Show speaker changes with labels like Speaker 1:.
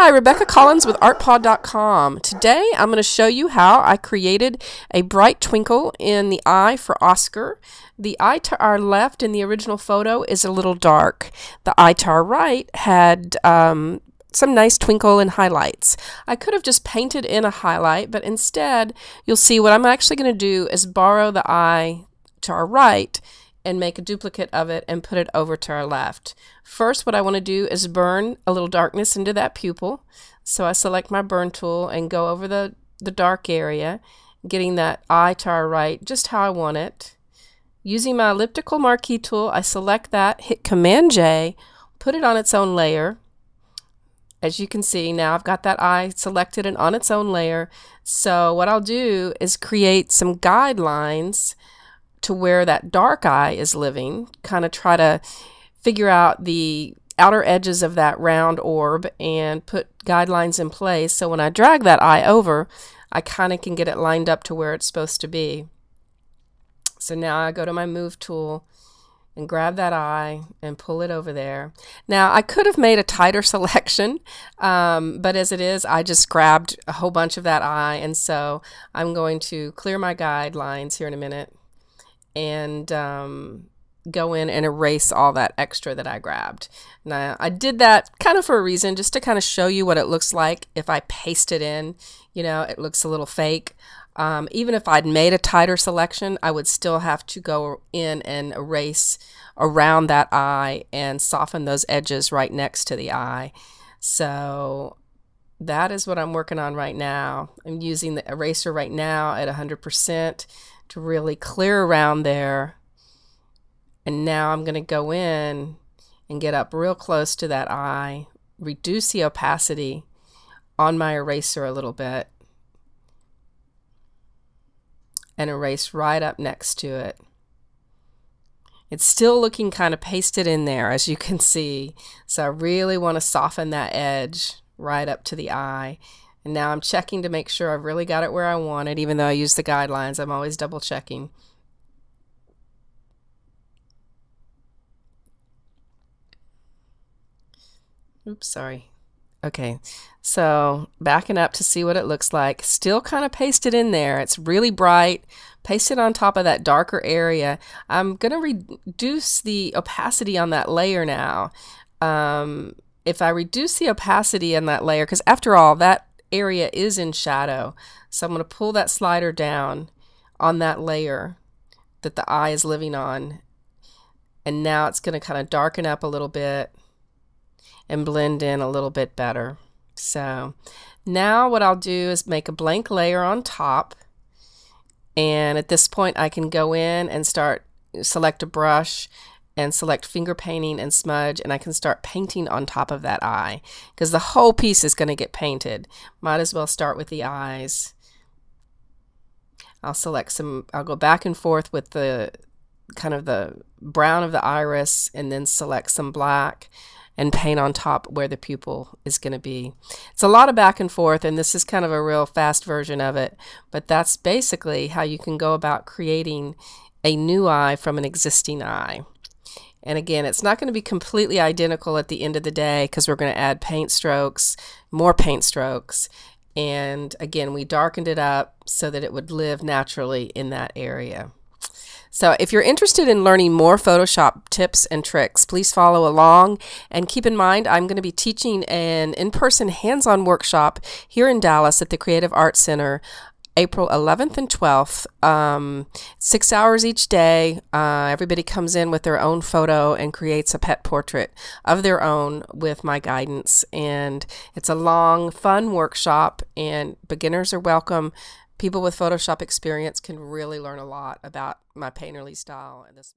Speaker 1: Hi, Rebecca Collins with artpod.com. Today I'm going to show you how I created a bright twinkle in the eye for Oscar. The eye to our left in the original photo is a little dark. The eye to our right had some nice twinkle and highlights. I could have just painted in a highlight, but instead you'll see what I'm actually going to do is borrow the eye to our right and make a duplicate of it and put it over to our left. First, what I want to do is burn a little darkness into that pupil. So I select my burn tool and go over the dark area, getting that eye to our right just how I want it. Using my elliptical marquee tool, I select that, hit Command J, put it on its own layer. As you can see, now I've got that eye selected and on its own layer. So what I'll do is create some guidelines to where that dark eye is living, kind of try to figure out the outer edges of that round orb and put guidelines in place so when I drag that eye over, I kind of can get it lined up to where it's supposed to be. So now I go to my move tool and grab that eye and pull it over there. Now I could have made a tighter selection, but as it is, I just grabbed a whole bunch of that eye, and so I'm going to clear my guidelines here in a minute and go in and erase all that extra that I grabbed. Now I did that kind of for a reason, just to kind of show you what it looks like if I paste it in. You know, it looks a little fake. Even if I'd made a tighter selection, I would still have to go in and erase around that eye and soften those edges right next to the eye. So that is what I'm working on right now. I'm using the eraser right now at 100% to really clear around there. And now I'm going to go in and get up real close to that eye, reduce the opacity on my eraser a little bit, and erase right up next to it. It's still looking kind of pasted in there, as you can see. So I really want to soften that edge right up to the eye. And now I'm checking to make sure I've really got it where I want it, even though I use the guidelines. I'm always double checking. Oops, sorry. Okay, so backing up to see what it looks like. Still kind of pasted in there. It's really bright. Pasted on top of that darker area. I'm going to reduce the opacity on that layer now. If I reduce the opacity on that layer, because after all, that area is in shadow. So I'm going to pull that slider down on that layer that the eye is living on. And now it's going to kind of darken up a little bit and blend in a little bit better. So now what I'll do is make a blank layer on top, and at this point I can go in and select a brush and select finger painting and smudge, and I can start painting on top of that eye because the whole piece is going to get painted. Might as well start with the eyes. I'll go back and forth with the kind of the brown of the iris and then select some black and paint on top where the pupil is going to be. It's a lot of back and forth, and this is kind of a real fast version of it, but that's basically how you can go about creating a new eye from an existing eye. And again, it's not going to be completely identical at the end of the day because we're going to add paint strokes, more paint strokes, and again, we darkened it up so that it would live naturally in that area. So if you're interested in learning more Photoshop tips and tricks, please follow along, and keep in mind I'm going to be teaching an in-person hands-on workshop here in Dallas at the Creative Arts Center April 11th and 12th, 6 hours each day. Everybody comes in with their own photo and creates a pet portrait of their own with my guidance, and it's a long, fun workshop, and beginners are welcome. People with Photoshop experience can really learn a lot about my painterly style and this